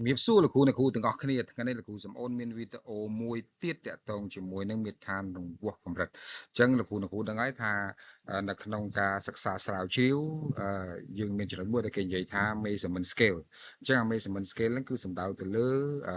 ជំរាបសួរលោកគ្រូអ្នកគ្រូទាំងអស់គ្នាថ្ងៃនេះលោកគ្រូសំអូនមានវីដេអូមួយទៀតតាក់ទងជាមួយនឹងមេដ្ឋានរង្វាស់កម្រិតអញ្ចឹងលោកគ្រូដឹងហើយថានៅក្នុងការសិក្សាស្រាវជ្រាវយើងមានចំណុចមួយដែលគេនិយាយថា measurement scale អញ្ចឹង measurement scale ហ្នឹងគឺសំដៅទៅល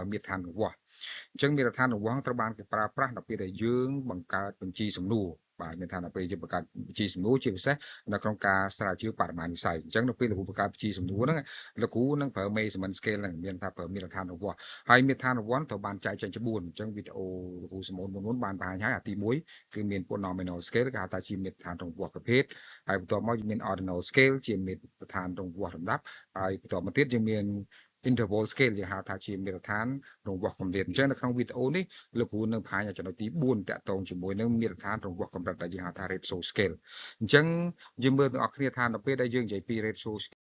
ើមេដ្ឋានរង្វាស់អញ្ចឹងមេដ្ឋានរង្វាស់ត្រូវបានគេប្រើប្រាស់ដល់ពេលដែលយើងបង្កើតបញ្ជីសំណួរបាទមានថាដល់ពេលយើងបង្កើតបញ្ជីសំណួរជាពិសេសនៅក្នុងការស្រាវជ្រាវបរិមាណវិស័យអញ្ចឹងដល់ពេលលោកគ្រូបង្កើតបញ្ជីសំណួរហ្នឹងលោកគ្រូនឹងប្រើ measurement scale ហ្នឹងមានថាប្រើមាត្រដ្ឋានរង្វាស់ហើយមាត្រដ្ឋានរង្វាស់ត្រូវបានចែកចេញជា4អញ្ចឹងវីដេអូលោកគ្រូសមូនមុនបានបង្ហាញហើយអាទី1គឺមាន polynomial scale គេហៅថាជាមាត្រដ្ឋានរង្វាស់ប្រភេទហើយបន្ទាប់មកយើងមាន ordinal scale ជាមាត្រដ្ឋានរង្វាស់លំដាប់ហើយបន្ទាប់មកទៀតយើងមាន interval scale យើងហៅថាជាមាត្រដ្ឋានរង្វាស់កម្រិតអញ្ចឹងនៅក្នុងវីដេអូនេះលោកគ្រូនឹងបង្ហាញចំណុចទី4តាក់ទងជាមួយនឹងមាត្រដ្ឋានរង្វាស់កម្រិតដែលយើងហៅថា ratio scale អញ្ចឹងយើងមើលទាំងអស់គ្នាថានៅពេលដែលយើងនិយាយពី ratio scale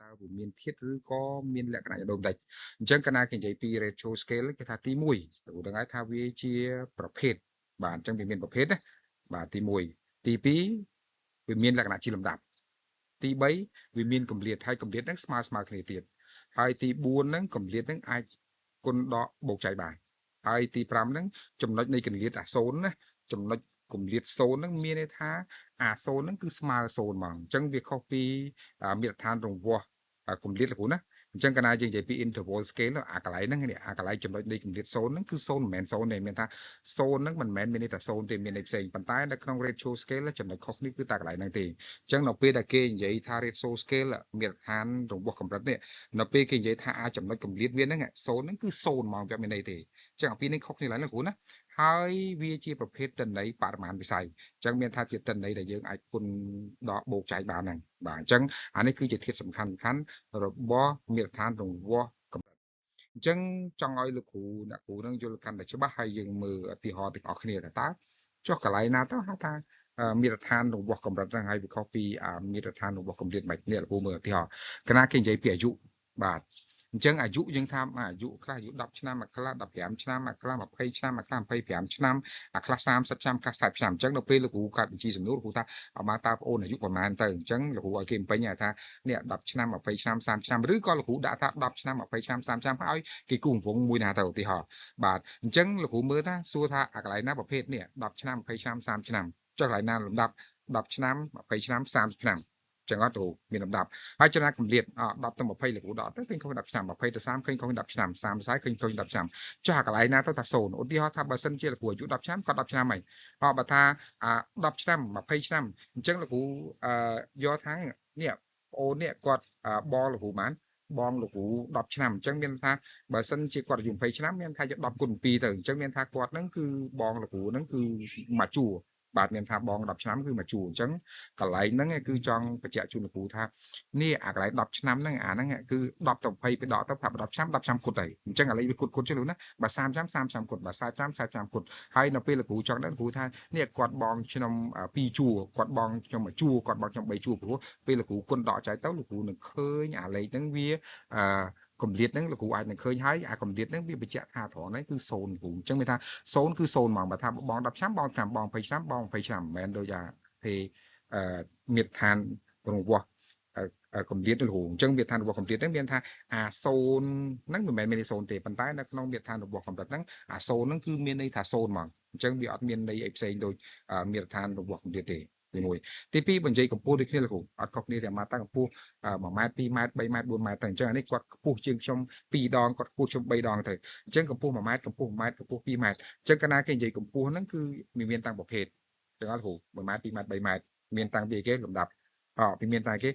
តើវាមានធាតុឬក៏មានលក្ខណៈដូចម្ដេចអញ្ចឹងកាលណាគេនិយាយពី ratio scale គេថាទី1លោកគ្រូដឹងហើយថាវាជាប្រភេទបាទអញ្ចឹងវាមានប្រភេទណាបាទទី1ទី2វាមានលក្ខណៈជាលំដាប់ទី3វាមានកម្រិតហើយកម្រិតហ្នឹងស្មើគ្នាទៀតហើយទី4ហ្នឹងកម្រិតហ្នឹងអាចគុណដកបូកចែកបានហើយទី5ហ្នឹងចំណុចនៃកម្រិតអា0ណាចំណុចកម្រិត0ហ្នឹងមានន័យថាអា0ហ្នឹងគឺស្មើ0ហ្មងអញ្ចឹងវាខុសពីមាត្រដ្ឋានរង្វាស់កម្រិតលោកគ្រូណាអញ្ចឹងកាលណាយើងនិយាយពី interval scale អាកន្លែងហ្នឹងអាកន្លែងចំណុចនៃកម្រិត0ហ្នឹងគឺ0មិនមែន0ទេមានថា0ហ្នឹងមិនមែនមានន័យថា0ទេមានន័យផ្សេងប៉ុន្តែនៅក្នុង ratio scale ចំណុចខុសនេះគឺតែកន្លែងហ្នឹងទេអញ្ចឹងនៅពេលដែលគេនិយាយថា ratio scale មាត្រដ្ឋានរង្វាស់កម្រិតនេះនៅពេលគេនិយាយថាអាចចំណុចកម្រិតវាហ្នឹង0ហ្នឹងគឺ0ហ្មងវាមានន័យទេអញ្ចឹងអាពីរនេះខុសគ្នាឡើយលោកគ្រូណាហើយវាជាប្រភេទតន័យបរិមាណវិស័យអញ្ចឹងមានថាជាតន័យដែលយើងអាចគុណដកបូកចែកបានហ្នឹងបាទអញ្ចឹងអានេះគឺជាធាតុសំខាន់របស់មាត្រដ្ឋានរង្វាស់កម្រិតអញ្ចឹងចង់ឲ្យលោកគ្រូអ្នកគ្រូនឹងយល់កាន់តែច្បាស់ហើយយើងមើលឧទាហរណ៍ទាំងអស់គ្នាតើចុះកន្លែងណាទៅហៅថាមាត្រដ្ឋានរង្វាស់កម្រិតហ្នឹងហើយវាខុសពីមាត្រដ្ឋានរង្វាស់កម្រិតមិននេះលោកគ្រូមើលឧទាហរណ៍គណៈគេនិយាយពីអាយុបាទអញ្ចឹងអាយុយើងថាអាយុខ្លះអាយុ10ឆ្នាំមួយខ្លះ15ឆ្នាំមួយខ្លះ20ឆ្នាំមួយខ្លះ25ឆ្នាំអាខ្លះ30ឆ្នាំខ្លះ40ឆ្នាំអញ្ចឹងដល់ពេលលោកគ្រូកាត់បញ្ជីសំណួរលោកគ្រូថាមកតើបងអូនអាយុប្រហែលទៅអញ្ចឹងលោកគ្រូឲ្យគេបំពេញថានេះ10ឆ្នាំ20ឆ្នាំ30ឆ្នាំឬក៏លោកគ្រូដាក់ថា10ឆ្នាំ20ឆ្នាំ30ឆ្នាំឲ្យគេគូរង្វង់មួយណាទៅឧទាហរណ៍បាទអញ្ចឹងលោកគ្រូមើលថាសួរថាអាកន្លែងណាប្រភេទនេះ10ឆ្នាំ20ឆ្នាំ30ឆ្នាំចុះកន្លែងណាលំដាប់10ឆ្នាំ20ឆ្នាំ30ឆ្នាំចឹងអត់គ្រូមានលំដាប់ហើយចំណាយកម្រិត10ទៅ20លោកគ្រូដកទៅឃើញខុស10ឆ្នាំ20ទៅ30ឃើញខុស10ឆ្នាំ30ឃើញខុស10ឆ្នាំចុះអាកន្លែងណាទៅថា0ឧទាហរណ៍ថាបើសិនជាលោកគ្រូអាយុ10ឆ្នាំគាត់10ឆ្នាំហើយបើថា10ឆ្នាំ20ឆ្នាំអញ្ចឹងលោកគ្រូយកថានេះបងអូននេះគាត់បងលោកគ្រូបានបងលោកគ្រូ10ឆ្នាំអញ្ចឹងមានថាបើសិនជាគាត់អាយុ20ឆ្នាំមានថាយក10គុណ2ទៅអញ្ចឹងមានថាគាត់ហ្នឹងគឺបងលោកគ្រូហ្នឹងគឺមកជួបាទមានថាបង10ឆ្នាំគឺមកជួអញ្ចឹងកន្លែងហ្នឹងគឺចង់បញ្ជាក់ជូនលោកគ្រូថានេះអាកន្លែង10ឆ្នាំហ្នឹងអាហ្នឹងគឺ10ទៅ20ទៅដកទៅប្រាប់10ឆ្នាំគុតហើយអញ្ចឹងឥឡូវវាគុតចឹងលោកណាបើ30ឆ្នាំ30ឆ្នាំគុតបើ40ឆ្នាំ40ឆ្នាំគុតហើយនៅពេលលោកគ្រូចង់ដឹងលោកគ្រូថានេះគាត់បងខ្ញុំ2ជួរគាត់បងខ្ញុំ1ជួរគាត់បងខ្ញុំ3ជួរព្រោះពេលលោកគ្រូគុណដកចែកទៅលោកគ្រូនឹងឃើញអាលេខហ្នឹងវាកម្រិតហ្នឹងលោកគ្រូអាចនឹងឃើញហើយអាកម្រិតហ្នឹងវាបញ្ជាក់ថាត្រង់ហ្នឹងគឺ0គ្រូអញ្ចឹងមានថា0គឺ0ហ្មងបើថាបង10ឆ្នាំបងឆ្នាំបង20ឆ្នាំបង20ឆ្នាំមិនមែនដូចទេមាត្រដ្ឋានរង្វាស់កម្រិតលោកគ្រូអញ្ចឹងមាត្រដ្ឋានរង្វាស់កម្រិតហ្នឹងមានថាអា0ហ្នឹងមិនមែនមានន័យ0ទេប៉ុន្តែនៅក្នុងមាត្រដ្ឋានរង្វាស់កម្រិតហ្នឹងអា0ហ្នឹងគឺមានន័យថា0ហ្មងអញ្ចឹងវាអត់មានន័យអីផ្សេងដូចមាត្រដ្ឋានរង្វាស់កម្រិតទេទី1ទី2បើនិយាយកម្ពស់ដូចគ្នាលោកគ្រូអត់ខុសគ្នាទេមកតាំងកម្ពស់1ម៉ែត្រ2ម៉ែត្រ3ម៉ែត្រ4ម៉ែត្រទៅអញ្ចឹងអានេះគាត់ខ្ពស់ជាងខ្ញុំ2ដងគាត់ខ្ពស់ខ្ញុំ3ដងទៅអញ្ចឹងកម្ពស់1ម៉ែត្រកម្ពស់1ម៉ែត្រកម្ពស់2ម៉ែត្រអញ្ចឹងកាលណាគេនិយាយកម្ពស់ហ្នឹងគឺមានតាំងប្រភេទអញ្ចឹងអត់គ្រូ1ម៉ែត្រ2ម៉ែត្រ3ម៉ែត្រមានតាំងពីគេលំដាប់ពីមានតាំងគេ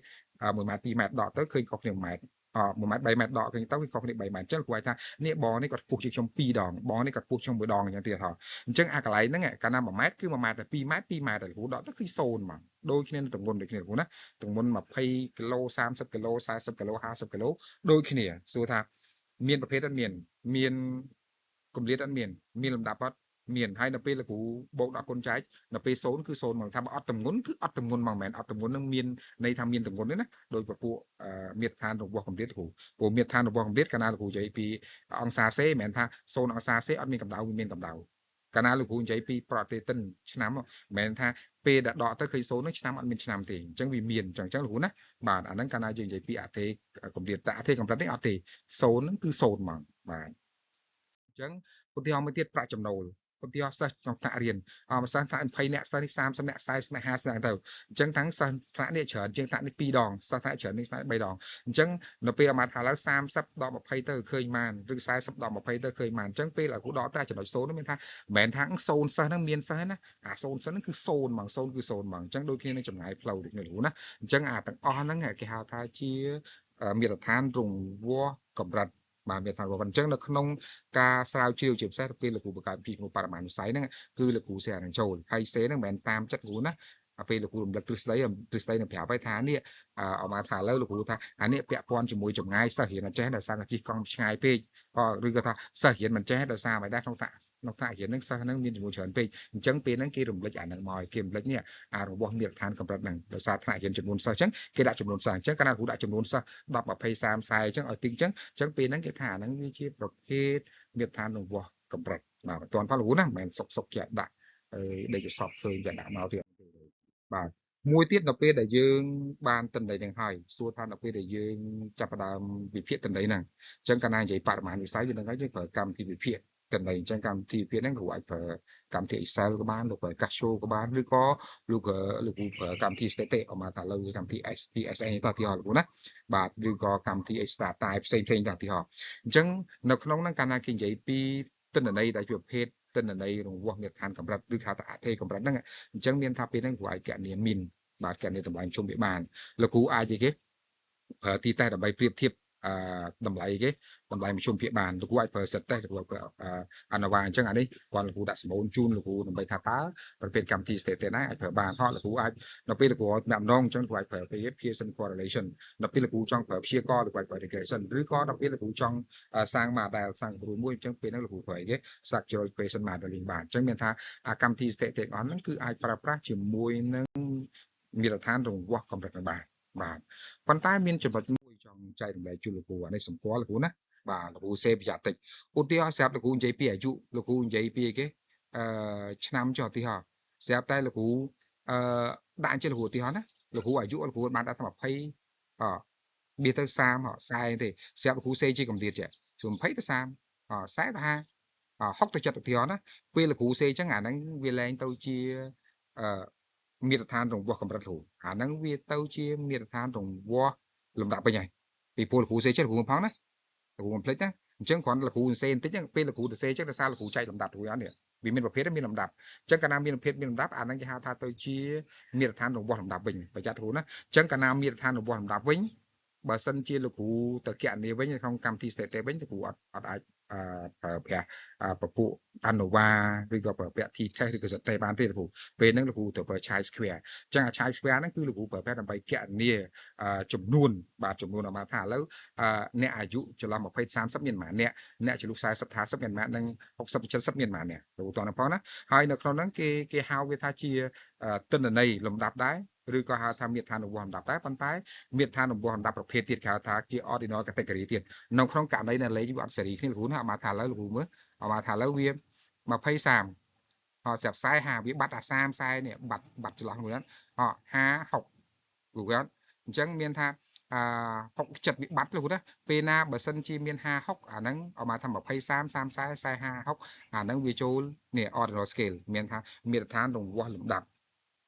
1ម៉ែត្រ2ម៉ែត្រដកទៅឃើញខុសគ្នា1ម៉ែត្រ1ម៉ែត្រ3ម៉ែត្រដកឃើញទៅវាខុសគ្នា3ម៉ែត្រអញ្ចឹងគ្រូថានេះបងនេះគាត់ខ្ពស់ជាងខ្ញុំ2ដងបងនេះគាត់ខ្ពស់ខ្ញុំ1ដងអញ្ចឹងទៀតហ៎អញ្ចឹងអាកន្លែងហ្នឹងកាលណា1ម៉ែត្រគឺ1ម៉ែត្រ2ម៉ែត្រ2ម៉ែត្រគ្រូដកទៅគឺ0ហ្មងដូចគ្នានឹងទម្ងន់ដូចគ្នាគ្រូណាទម្ងន់20គីឡូ30គីឡូ40គីឡូ50គីឡូដូចគ្នាសួរថាមានប្រភេទអត់មានកម្រិតអត់មានលំដាប់អត់មានហើយនៅពេលលោកគ្រូបូកដាក់គុណចែកនៅពេល0គឺ0ហ្មងថាបើអត់ទម្ងន់គឺអត់ទម្ងន់ហ្មងមិនមែនអត់ទម្ងន់នឹងមានន័យថាមានទម្ងន់ទេណាដោយពពួកមាត្រដ្ឋានរង្វាស់កម្រិតគ្រូព្រោះមាត្រដ្ឋានរង្វាស់កម្រិតកាលណាលោកគ្រូនិយាយពីអង្សាសេមិនមែនថា0អង្សាសេអត់មានកម្ដៅវាមានកម្ដៅ កាលណាលោកគ្រូនិយាយពីប្រតិទិនឆ្នាំមិនមែនថាពេលដែលដកទៅឃើញសូនហ្នឹងឆ្នាំអត់មានឆ្នាំទេអញ្ចឹងវាមានអញ្ចឹងលោកគ្រូណាបាទអាហ្នឹងកាលណាយើងនិយាយពីអធិកម្រិតតែអធិកម្រិតនេះអត់ទេសូនហ្នឹងគឺសូនហ្មងបាទអញ្ចឹងឧទាហរណ៍មួយទៀតប្រាក់ចំណូលឧទាហរណ៍សិស្សក្នុងថ្នាក់រៀនសិស្សថ្នាក់20នាក់សិស្សនេះ30នាក់40នាក់50នាក់ទៅអញ្ចឹងទាំងសិស្សថ្នាក់នេះច្រើនជាងថ្នាក់នេះ2ដងសិស្សថ្នាក់ច្រើននេះថ្នាក់3ដងអញ្ចឹងនៅពេលអាមាថាឡើង30ដល់20ទៅឃើញបានឬ40ដល់20ទៅឃើញបានអញ្ចឹងពេលឲ្យគ្រូដកតែចំណុច0នោះមានថាមិនមែនថា0សិស្សហ្នឹងមានសិស្សណាអា0សិស្សហ្នឹងគឺ0ហ្មង0គឺ0ហ្មងអញ្ចឹងដូចគ្នានឹងចម្ងាយផ្លូវដូចគ្នាគ្រូណាអញ្ចឹងអាទាំងអស់ហ្នឹងគេហៅថាជាមាត្រដ្ឋានរង្វាស់កម្រិតបាទមានថាអញ្ចឹងនៅក្នុងការស្រាវជ្រាវជាពិសេសពេលលោកគ្រូបង្កើតពីក្នុងបរិមាណវិស័យហ្នឹងគឺលោកគ្រូសេអានឹងចូលហើយសេហ្នឹងមិនមែនតាមចិត្តគ្រូណាពេលលោកគ្រូរំលឹកទ្រឹស្ដីនឹងប្រាប់ឲ្យថានេះអមថាឥឡូវលោកគ្រូថាអានេះពាក់ព័ន្ធជាមួយចម្ងាយសិស្សរៀនអត់ចេះដោយសារតែជិះកង់ឆ្ងាយពេកឬក៏ថាសិស្សរៀនមិនចេះដោយសារមិនដែរក្នុងថ្នាក់រៀនហ្នឹងសិស្សហ្នឹងមានចំនួនច្រើនពេកអញ្ចឹងពេលហ្នឹងគេរំលឹកអាហ្នឹងមកគេរំលឹកនេះរបស់មាត្រដ្ឋានកម្រិតហ្នឹងដោយសារថ្នាក់រៀនចំនួនសិស្សអញ្ចឹងគេដាក់ចំនួនសិស្សអញ្ចឹងកាលណាគ្រូដាក់ចំនួនសិស្ស10 20 30 40អញ្ចឹងឲ្យតិចអញ្ចឹងពេលហ្នឹងគេថាអាហ្នឹងវាជាប្រភេទមាត្រដ្ឋានរង្វាស់កម្រិតបាទមិនទាន់ផលលោកគ្រូណាមិនមែនសុកជាដាក់ដេកសពឃើញតែដាក់មកទៀតបាទមួយទៀតនៅពេលដែលយើងបានតិន័យនឹងហើយសួរថានៅពេលដែលយើងចាប់ផ្ដើមវិភាគតិន័យហ្នឹងអញ្ចឹងកាលណានិយាយបរិមាណវិស័យយើងនឹងហើយយើងប្រើកម្មវិធីវិភាគតិន័យអញ្ចឹងកម្មវិធីវិភាគហ្នឹងគ្រូអាចប្រើកម្មវិធី Excel ក៏បានលោកប្រើ Casio ក៏បានឬក៏លោកប្រើកម្មវិធី Static អមថាលើកម្មវិធី SPSA តោះទីហោលោកគ្រូណាបាទឬក៏កម្មវិធី Extra Type ផ្សេងតោះទីហោអញ្ចឹងនៅក្នុងហ្នឹងកាលណាគេនិយាយពីតិន័យដែលជាប្រភេទតិន័យរង្វាស់មាត្រដ្ឋានកម្រិតឬហៅថាអធិកម្រិតហ្នឹងអញ្ចឹងមានថាពេលហ្នឹងគ្រូអាចកណនាមីនបាទកណនាតម្លៃជុំវាបានលោកគ្រូអាចអីគេប្រើទីតេសដើម្បីប្រៀបធៀបតម្លៃគេតម្លៃមធ្យមភាគបានលោកគ្រូអាចប្រើសិតតេសលោកគ្រូប្រើអាណាវ៉ាអញ្ចឹងអានេះគាត់លោកគ្រូដាក់សម្បូរជូនលោកគ្រូដើម្បីថាតើប្រភេទកម្មវិធី static ណាអាចប្រើបានហោះលោកគ្រូអាចនៅពេលលោកគ្រូដាក់ម្ដងអញ្ចឹងលោកគ្រូអាចប្រើ Pearson correlation នៅពេលលោកគ្រូចង់ប្រើព្យាករលោកគ្រូអាចប្រើ regression ឬក៏ដល់ពេលលោកគ្រូចង់សាង model សាងគ្រូមួយអញ្ចឹងពេលហ្នឹងលោកគ្រូប្រើអីគេ structural equation modeling បានអញ្ចឹងមានថាកម្មវិធី static អស់ហ្នឹងគឺអាចប្រើប្រាស់ជាមួយនឹងមាត្រដ្ឋានរង្វាស់កម្រិតនឹងបានបាទប៉ុន្តែមានចំណុចមួយចង់ចែករំលែកជូនលោកគ្រូអានេះសម្គាល់លោកគ្រូណាបាទលោកគ្រូសេប្រយ័ត្នតិចឧទាហរណ៍ស្រាប់លោកគ្រូនិយាយពីអាយុលោកគ្រូនិយាយពីអីគេឆ្នាំចុះឧទាហរណ៍ស្រាប់តែលោកគ្រូដាក់ជាលោកគ្រូឧទាហរណ៍ណាលោកគ្រូអាយុលោកគ្រូបានដាក់តែ20បៀទៅ30 40ទេស្រាប់លោកគ្រូសេជាកម្រិតចេះពី20ទៅ30 40ទៅ50 60ទៅ70ឧទាហរណ៍ណាពេលលោកគ្រូសេអញ្ចឹងអាហ្នឹងវាលែងទៅជាមាត្រដ្ឋានរង្វាស់កម្រិតគ្រូអាហ្នឹងវាទៅជាមាត្រដ្ឋានរង្វាស់លំដាប់វិញហើយពីពលគ្រូសេចិត្តគ្រូផងណាគ្រូមិនភ្លេចណាអញ្ចឹងគ្រាន់តែលោកគ្រូសេបន្តិចហ្នឹងពេលលោកគ្រូសេអញ្ចឹងដោយសារលោកគ្រូចែកលំដាប់គ្រូអត់នេះវាមានប្រភេទមានលំដាប់អញ្ចឹងកាលណាមានប្រភេទមានលំដាប់អាហ្នឹងគេហៅថាទៅជាមាត្រដ្ឋានរង្វាស់លំដាប់វិញប្រយ័ត្នគ្រូណាអញ្ចឹងកាលណាមាត្រដ្ឋានរង្វាស់លំដាប់វិញបើសិនជាលោកគ្រូទៅគណនាវិញក្នុងកម្មវិធី static វិញលោកគ្រូអត់អាចប្រើប្រាស់ពពួក ANOVA ឬក៏ប្រើប្រាស់ t-test ឬក៏ z-test បានទេលោកគ្រូពេលហ្នឹងលោកគ្រូត្រូវប្រើ chi square អញ្ចឹងchi square ហ្នឹងគឺលោកគ្រូប្រើប្រាស់ដើម្បីគណនាចំនួនបាទចំនួនមកថាឥឡូវអ្នកអាយុចន្លោះ20 30មានប៉ុន្មានអ្នកចន្លោះ40 50មានប៉ុន្មាននិង60 70មានប៉ុន្មានលោកគ្រូតោះផងណាហើយនៅក្នុងហ្នឹងគេហៅវាថាជាទិន្នន័យលំដាប់ដែរឬក៏ហៅថាមាត្រដ្ឋានរង្វាស់លំដាប់ដែរប៉ុន្តែមាត្រដ្ឋានរង្វាស់លំដាប់ប្រភេទទៀតគេហៅថាជា ordinal category ទៀតនៅក្នុងករណីដែលលេខវាអត់សេរីគ្នាលោកគ្រូណាមកថាឥឡូវលោកគ្រូមើលមកថាឥឡូវវា20 30ស្រាប់40 50វាបាត់អា30 40នេះបាត់ចន្លោះមួយហ្នឹង50 60លោកគាត់អញ្ចឹងមានថា60 70វាបាត់លោកណាពេលណាបើសិនជាមាន50 60អាហ្នឹងអមកថា20 30 30 40 40 50 60អាហ្នឹងវាចូលនេះ ordinal scale មានថាមាត្រដ្ឋានរង្វាស់លំដាប់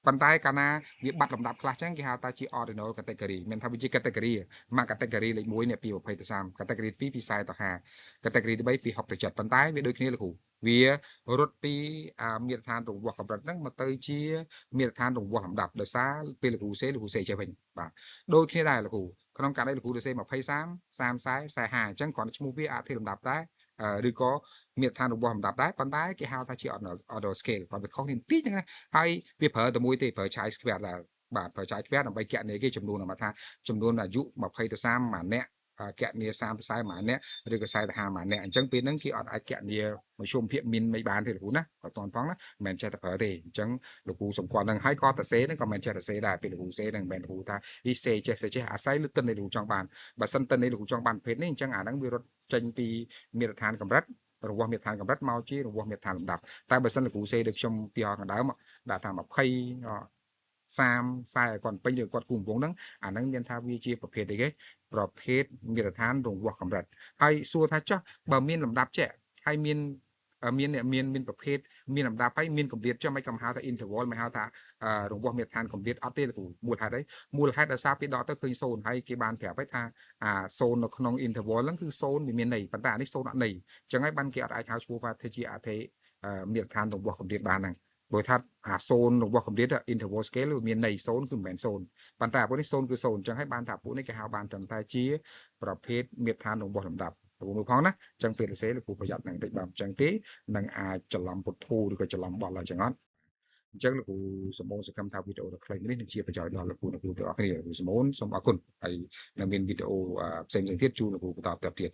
ប៉ុន្តែកាលណាវាបាត់លំដាប់ខ្លះចឹងគេហៅថាជា ordinal category មានថាវាជា category មក category លេខ1នេះពី20ទៅ30 category 2ពី40ទៅ50 category 3ពី60ទៅ70ប៉ុន្តែវាដូចគ្នាលោកគ្រូវារត់ពីមាត្រដ្ឋានរង្វាស់កម្រិតហ្នឹងមកទៅជាមាត្រដ្ឋានរង្វាស់លំដាប់ដោយសារពេលលោកគ្រូសេចេះវិញបាទដូចគ្នាដែរលោកគ្រូក្នុងករណីលោកគ្រូសេ20 30 30 40 40 50អញ្ចឹងគ្រាន់តែឈ្មោះវាអធិលំដាប់ដែរឬក៏មាត្រដ្ឋានរង្វាស់លំដាប់ដែរប៉ុន្តែគេហៅថាជា order scale គាត់វាខុសគ្នាបន្តិចហ្នឹងណាហើយវាប្រើតែមួយទេប្រើ chi square ដែរបាទប្រើ chi square ដើម្បីគណនាគេចំនួនមកថាចំនួនអាយុ20ទៅ30ម៉ានាក់គណនា30ទៅ40ម៉ានាក់ឬក៏40ទៅ50ម៉ានាក់អញ្ចឹងពេលហ្នឹងគេអត់អាចគណនាមធ្យមភាគមីនមិនបានទេលោកគ្រូណាអត់តន់ផងណាមិនមែនចេះតែប្រើទេអញ្ចឹងលោកគ្រូសម្គាល់ហ្នឹងហើយក៏តសេហ្នឹងក៏មិនចេះតសេដែរពេលលោកគ្រូសេហ្នឹងមិនមែនលោកគ្រូថាអ៊ីសេចេះអាស្រ័យលើទិន្នន័យលោកគ្រូចង់បានបើសិនទិន្នន័យលោកគ្រូចង់បានប្រភេទនេះអញ្ចឹងអាហ្នឹងវារត់ចេញពីមាត្រដ្ឋានកម្រិត របស់មេត្តានកម្រិតមកជារបស់មេត្តានលំដាប់តែបើសិនលោកគ្រូសេដូចខ្ញុំទីហោខាងដើមដាក់ថា20 30 40ឲ្យគាត់ពេញឬគាត់គូកំពងហ្នឹងអាហ្នឹងមានថាវាជាប្រភេទអីគេប្រភេទមេត្តាឋានរង្វាស់កម្រិតហើយសួរថាចុះបើមានលំដាប់ជាក់ហើយមានប្រភេទមានលំដាប់ហើយមានកម្រិតចុះមិនកំហៅថា interval មិនហៅថារង្វាស់មេត្តាឋានកម្រិតអត់ទេលោកគ្រូមូលហេតុអីមូលហេតុដោយសារពេលដកទៅឃើញ0ហើយគេបានប្រាប់ឲ្យថា0នៅក្នុង interval ហ្នឹងគឺ0វាមានន័យប៉ុន្តែអានេះ0អត់ន័យអញ្ចឹងហើយបានគេអត់អាចហៅឈ្មោះថាជាអធិមេត្តាឋានរង្វាស់កម្រិតបានហ្នឹងព្រោះថា0របស់កម្រិត interval scale វាមានន័យ0គឺមិនមែន0ប៉ុន្តែអាពួកនេះ0គឺ0អញ្ចឹងហើយបានថាពួកនេះគេហៅបានត្រឹមតែជាប្រភេទមេត្តាឋានរង្វាស់លំដាប់ព្រោះមួយផងណាអញ្ចឹងពេលសរសេរលោកគ្រូប្រយ័ត្ននឹងតិចបាទអញ្ចឹងទេនឹងអាចច្រឡំពុទ្ធូឬក៏ច្រឡំបល់អញ្ចឹងអត់អញ្ចឹងលោកគ្រូសម្បូរសង្ឃឹមថាវីដេអូដ៏ខ្លីនេះនឹងជាប្រយោជន៍ដល់លោកគ្រូទាំងអស់គ្នាលោកគ្រូសម្បូរសូមអរគុណហើយនឹងមានវីដេអូផ្សេងៗទៀតជូនលោកគ្រូបន្តទៀត